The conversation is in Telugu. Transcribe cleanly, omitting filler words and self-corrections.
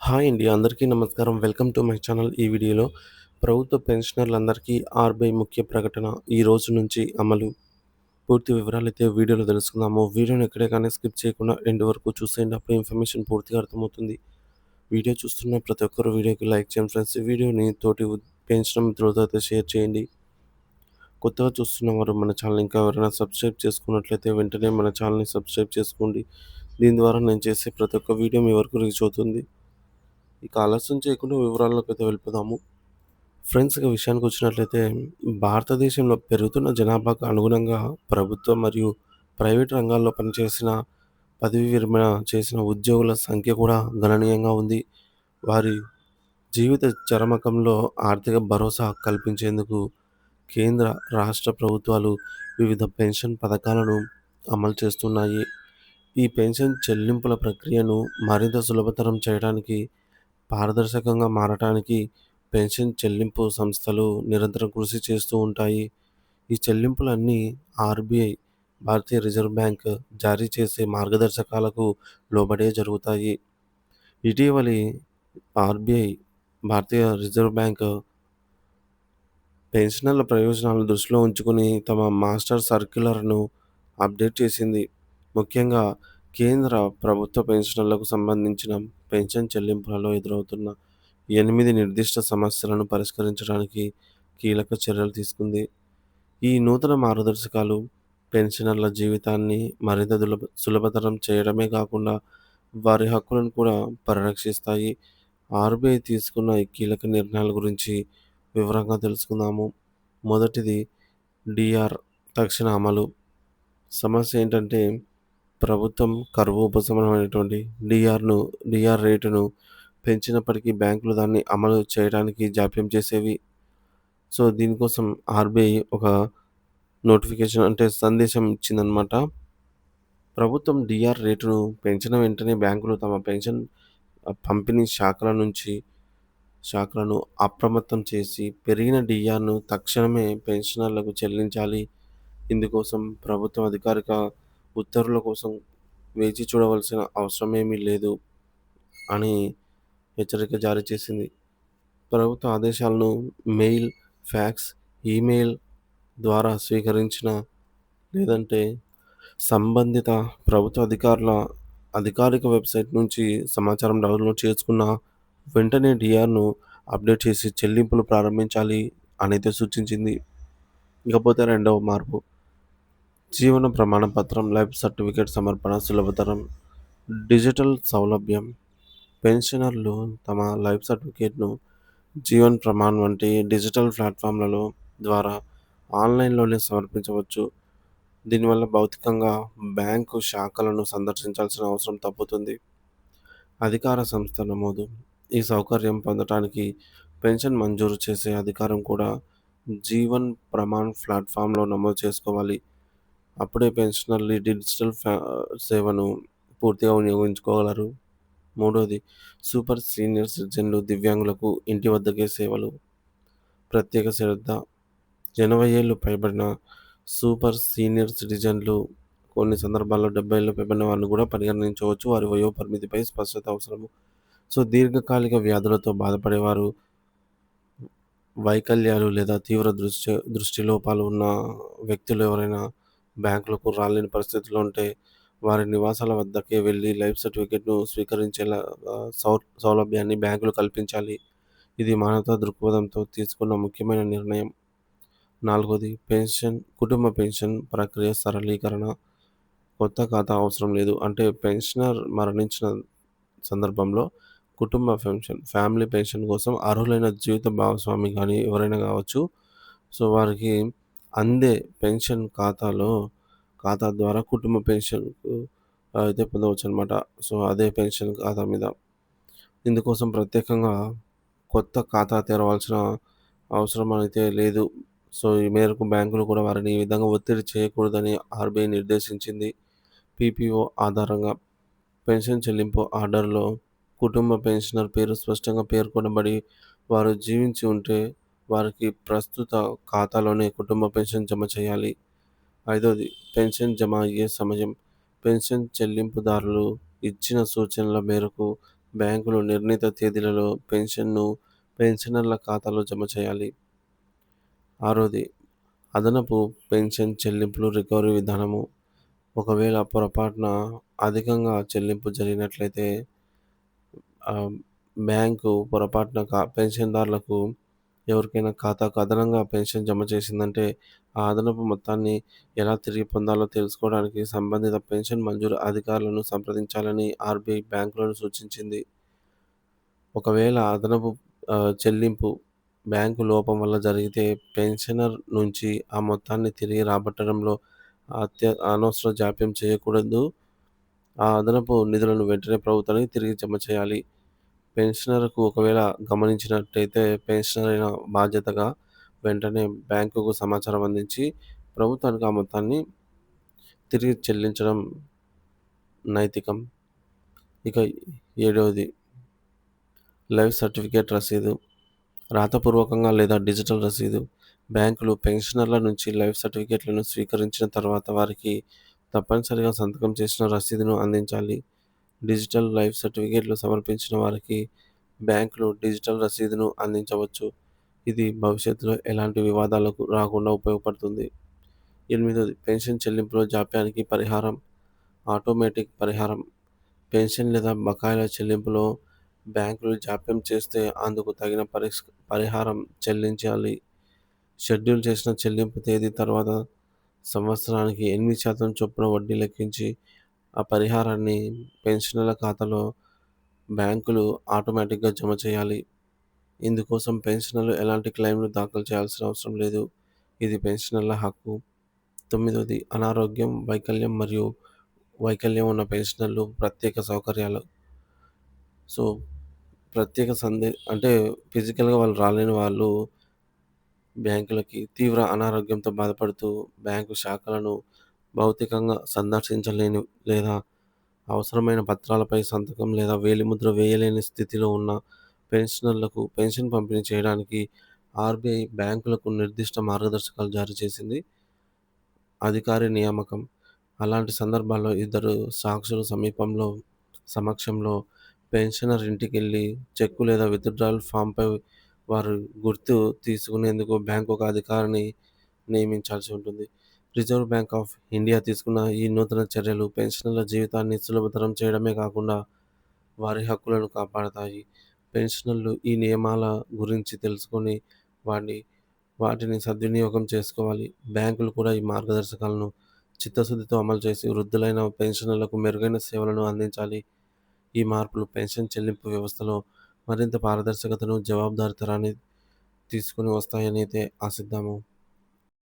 హాయ్ అండి. అందరికీ నమస్కారం. Welcome to my channel. ఈ వీడియోలో ప్రభుత్వ పెన్షనర్లందరికీ ఆర్‌బీఐ ముఖ్య ప్రకటన ఈ రోజు నుంచి అమలు. పూర్తి వివరాలైతే వీడియోలో తెలుసుకుందాము. వీడియోని ఎక్కడే కానీ స్కిప్ చేయకుండా ఎండ్ వరకు చూసేయండి. అప్పుడు ఇన్ఫర్మేషన్ పూర్తిగా అర్థమవుతుంది. వీడియో చూస్తున్న ప్రతి ఒక్కరు వీడియోకి లైక్ చేయండి ఫ్రెండ్స్. ఈ వీడియోని తోటి పెన్షనర్ మిత్రులతో అయితే షేర్ చేయండి. కొత్తగా చూస్తున్న వారు మన ఛానల్ ఇంకా ఎవరైనా సబ్స్క్రైబ్ చేసుకున్నట్లయితే వెంటనే మన ఛానల్‌ని సబ్స్క్రైబ్ చేసుకోండి. దీని ద్వారా నేను చేసే ప్రతి ఒక్క వీడియో మీ వరకు రీచ్ అవుతుంది. ఇక ఆలస్యం చేయకుండా వివరాల్లోకైతే వెళ్ళిపోదాము. ఫ్రెండ్స్ ఇక విషయానికొచ్చినట్లయితే భారతదేశంలో పెరుగుతున్న జనాభాకు అనుగుణంగా ప్రభుత్వ మరియు ప్రైవేట్ రంగాల్లో పనిచేసిన పదవీ విరమణ చేసిన ఉద్యోగుల సంఖ్య కూడా గణనీయంగా ఉంది. వారి జీవిత చరమకంలో ఆర్థిక భరోసా కల్పించేందుకు కేంద్ర, రాష్ట్ర ప్రభుత్వాలు వివిధ పెన్షన్ పథకాలను అమలు చేస్తున్నాయి. ఈ పెన్షన్ చెల్లింపుల ప్రక్రియను మరింత సులభతరం చేయడానికి, పారదర్శకంగా మారటానికి పెన్షన్ చెల్లింపు సంస్థలు నిరంతరం కృషి చేస్తూ ఉంటాయి. ఈ చెల్లింపులన్నీ ఆర్‌బీఐ, భారతీయ రిజర్వ్ బ్యాంక్ జారీ చేసే మార్గదర్శకాలకు లోబడే జరుగుతాయి. ఇటీవలి ఆర్‌బీఐ, భారతీయ రిజర్వ్ బ్యాంక్ పెన్షనర్ల ప్రయోజనాలను దృష్టిలో ఉంచుకుని తమ మాస్టర్ సర్క్యులర్‌ను అప్డేట్ చేసింది. ముఖ్యంగా కేంద్ర ప్రభుత్వ పెన్షనర్లకు సంబంధించిన పెన్షన్ చెల్లింపులలో ఎదురవుతున్న 8 నిర్దిష్ట సమస్యలను పరిష్కరించడానికి కీలక చర్యలు తీసుకుంది. ఈ నూతన మార్గదర్శకాలు పెన్షనర్ల జీవితాన్ని మరింత సులభతరం చేయడమే కాకుండా వారి హక్కులను కూడా పరిరక్షిస్తాయి. ఆర్‌బీఐ తీసుకున్న ఈ కీలక నిర్ణయాల గురించి వివరంగా తెలుసుకుందాము. మొదటిది డీఆర్ తక్షణ అమలు. సమస్య ఏంటంటే ప్రభుత్వం కరువు ఉపశమనం అనేటువంటి డీఆర్ రేటును పెంచినప్పటికీ బ్యాంకులు దాన్ని అమలు చేయడానికి జాప్యం చేసేవి. సో, దీనికోసం ఆర్‌బీఐ ఒక నోటిఫికేషన్ అంటే సందేశం ఇచ్చిందనమాట. ప్రభుత్వం డీఆర్ రేటును పెంచిన వెంటనే బ్యాంకులు తమ పెన్షన్ పంపిణీ శాఖలను అప్రమత్తం చేసి పెరిగిన డీఆర్‌ను తక్షణమే పెన్షనర్లకు చెల్లించాలి. ఇందుకోసం ప్రభుత్వం అధికారిక ఉత్తర్వుల కోసం వేచి చూడవలసిన అవసరమేమీ లేదు అని హెచ్చరిక జారీ చేసింది. ప్రభుత్వ ఆదేశాలను మెయిల్, ఫ్యాక్స్, ఈమెయిల్ ద్వారా స్వీకరించిన లేదంటే సంబంధిత ప్రభుత్వ అధికారిక వెబ్‌సైట్ నుంచి సమాచారం డౌన్‌లోడ్ చేసుకున్న వెంటనే డీఆర్‌ను అప్డేట్ చేసి చెల్లింపులు ప్రారంభించాలి అనైతే సూచించింది. ఇకపోతే రెండవ మార్పు జీవన ప్రమాణ పత్రం, లైఫ్ సర్టిఫికేట్ సమర్పణ సులభతరం. డిజిటల్ సౌలభ్యం పెన్షనర్లు తమ లైఫ్ సర్టిఫికేట్‌ను జీవన్ ప్రమాణ్ వంటి డిజిటల్ ప్లాట్‌ఫామ్‌లలో ద్వారా ఆన్‌లైన్‌లోనే సమర్పించవచ్చు. దీనివల్ల భౌతికంగా బ్యాంకు శాఖలను సందర్శించాల్సిన అవసరం తప్పుతుంది. అధికార సంస్థ నమోదు ఈ సౌకర్యం పొందటానికి పెన్షన్ మంజూరు చేసే అధికారం కూడా జీవన్ ప్రమాణ్ ప్లాట్‌ఫామ్‌లో నమోదు చేసుకోవాలి. అప్పుడే పెన్షనర్లు ఈ డిజిటల్ సేవను పూర్తిగా వినియోగించుకోగలరు. మూడోది సూపర్ సీనియర్ సిటిజన్లు, దివ్యాంగులకు ఇంటి వద్దకే సేవలు. ప్రత్యేక శ్రద్ధ 80 ఏళ్లు పైబడిన సూపర్ సీనియర్ సిటిజన్లు, కొన్ని సందర్భాల్లో 70 ఏళ్లు పైబడిన వారిని కూడా పరిగణించవచ్చు. వారి వయో పరిమితిపై స్పష్టత అవసరము. సో, దీర్ఘకాలిక వ్యాధులతో బాధపడేవారు, వైకల్యాలు లేదా తీవ్ర దృష్టి లోపాలు ఉన్న వ్యక్తులు ఎవరైనా బ్యాంకులకు రాలేని పరిస్థితిలో ఉంటే వారి నివాసాల వద్దకే వెళ్లి లైఫ్ సర్టిఫికేట్‌ను స్వీకరించేలా సౌలభ్యాన్ని బ్యాంకులు కల్పించాలి. ఇది మానవతా దృక్పథంతో తీసుకున్న ముఖ్యమైన నిర్ణయం. నాలుగోది కుటుంబ పెన్షన్ ప్రక్రియ సరళీకరణ. కొత్త ఖాతా అవసరం లేదు. అంటే పెన్షనర్ మరణించిన సందర్భంలో కుటుంబ ఫ్యామిలీ పెన్షన్ కోసం అర్హులైన జీవిత భాగస్వామి గానీ ఎవరైనా కావచ్చు. సో, వారికి అందే పెన్షన్ ఖాతా ద్వారా కుటుంబ పెన్షన్‌కు అయితే పొందవచ్చనమాట. సో, అదే పెన్షన్ ఖాతా మీద. ఇందుకోసం ప్రత్యేకంగా కొత్త ఖాతా తెరవాల్సిన అవసరం అయితే లేదు. సో, ఈ మేరకు బ్యాంకులు కూడా వారిని ఈ విధంగా ఒత్తిడి చేయకూడదని ఆర్‌బీఐ నిర్దేశించింది. పీపీఓ ఆధారంగా పెన్షన్ చెల్లింపు ఆర్డర్‌లో కుటుంబ పెన్షనర్ పేరు స్పష్టంగా పేర్కొనబడి వారు జీవించి ఉంటే వారికి ప్రస్తుత ఖాతాలోనే కుటుంబ పెన్షన్ జమ చేయాలి. ఐదోది పెన్షన్ జమ అయ్యే సమయం పెన్షన్ చెల్లింపుదారులు ఇచ్చిన సూచనల మేరకు బ్యాంకులు నిర్ణీత తేదీలలో పెన్షన్ను పెన్షనర్ల ఖాతాలో జమ చేయాలి. ఆరోది అదనపు పెన్షన్ చెల్లింపులు రికవరీ విధానము. ఒకవేళ పొరపాటున అధికంగా చెల్లింపు జరిగినట్లయితే ఆహ్, బ్యాంకు పొరపాటున పెన్షన్‌దారులకు ఎవరికైనా ఖాతాకు అదనంగా పెన్షన్ జమ చేసిందంటే, ఆ అదనపు మొత్తాన్ని ఎలా తిరిగి పొందాలో తెలుసుకోవడానికి సంబంధిత పెన్షన్ మంజూరు అధికారులను సంప్రదించాలని ఆర్‌బీఐ బ్యాంకులను సూచించింది. ఒకవేళ అదనపు చెల్లింపు బ్యాంకు లోపం వల్ల జరిగితే పెన్షనర్ నుంచి ఆ మొత్తాన్ని తిరిగి రాబట్టడంలో అనవసర జాప్యం చేయకూడదు. ఆ అదనపు నిధులను వెంటనే ప్రభుత్వానికి తిరిగి జమ చేయాలి. పెన్షనర్‌కు ఒకవేళ గమనించినట్టయితే పెన్షనర్ అయిన బాధ్యతగా వెంటనే బ్యాంకుకు సమాచారం అందించి ప్రభుత్వానికి ఆ మొత్తాన్ని తిరిగి చెల్లించడం నైతికం. ఇక ఏడవది లైఫ్ సర్టిఫికేట్ రసీదు. రాతపూర్వకంగా లేదా డిజిటల్ రసీదు. బ్యాంకులు పెన్షనర్ల నుంచి లైఫ్ సర్టిఫికేట్లను స్వీకరించిన తర్వాత వారికి తప్పనిసరిగా సంతకం చేసిన రసీదును అందించాలి. డిజిటల్ లైఫ్ సర్టిఫికేట్లు సమర్పించిన వారికి బ్యాంకులు డిజిటల్ రసీదును అందించవచ్చు. ఇది భవిష్యత్తులో ఎలాంటి వివాదాలకు రాకుండా ఉపయోగపడుతుంది. ఎనిమిదవది పెన్షన్ చెల్లింపులో జాప్యానికి పరిహారం. ఆటోమేటిక్ పరిహారం. పెన్షన్ లేదా బకాయిల చెల్లింపులో బ్యాంకులు జాప్యం చేస్తే అందుకు తగిన పరిహారం చెల్లించాలి. షెడ్యూల్ చేసిన చెల్లింపు తేదీ తర్వాత సంవత్సరానికి 8% చొప్పున వడ్డీ లెక్కించి ఆ పరిహారాన్ని పెన్షనర్ల ఖాతాలో బ్యాంకులు ఆటోమేటిక్‌గా జమ చేయాలి. ఇందుకోసం పెన్షనర్లు ఎలాంటి క్లెయిమ్‌లు దాఖలు చేయాల్సిన అవసరం లేదు. ఇది పెన్షనర్ల హక్కు. తొమ్మిదవది అనారోగ్యం, వైకల్యం ఉన్న పెన్షనర్లు ప్రత్యేక సౌకర్యాలు. సో, ప్రత్యేక అంటే ఫిజికల్‌గా వాళ్ళు రాలేని వాళ్ళు బ్యాంకులకి తీవ్ర అనారోగ్యంతో బాధపడుతూ బ్యాంకు శాఖలను భౌతికంగా సందర్శించలేని లేదా అవసరమైన పత్రాలపై సంతకం లేదా వేలిముద్ర వేయలేని స్థితిలో ఉన్న పెన్షనర్లకు పెన్షన్ పంపిణీ చేయడానికి ఆర్‌బీఐ బ్యాంకులకు నిర్దిష్ట మార్గదర్శకాలు జారీ చేసింది. అధికారి నియామకం. అలాంటి సందర్భాల్లో ఇద్దరు సాక్షుల సమక్షంలో పెన్షనర్ ఇంటికెళ్ళి చెక్కు లేదా విత్‌డ్రాయల్ ఫామ్‌పై వారి గుర్తు తీసుకునేందుకు బ్యాంక్ ఒక అధికారిని నియమించాల్సి ఉంటుంది. రిజర్వ్ బ్యాంక్ ఆఫ్ ఇండియా తీసుకున్న ఈ నూతన చర్యలు పెన్షనర్ల జీవితాన్ని సులభతరం చేయడమే కాకుండా వారి హక్కులను కాపాడతాయి. పెన్షనర్లు ఈ నియమాల గురించి తెలుసుకొని వాటిని వాటిని సద్వినియోగం చేసుకోవాలి. బ్యాంకులు కూడా ఈ మార్గదర్శకాలను చిత్తశుద్ధితో అమలు చేసి వృద్ధులైన పెన్షనర్లకు మెరుగైన సేవలను అందించాలి. ఈ మార్పులు పెన్షన్ చెల్లింపు వ్యవస్థలో మరింత పారదర్శకతను, జవాబుదారీతనాన్ని తీసుకొని వస్తాయని అయితే ఆశిద్దాము.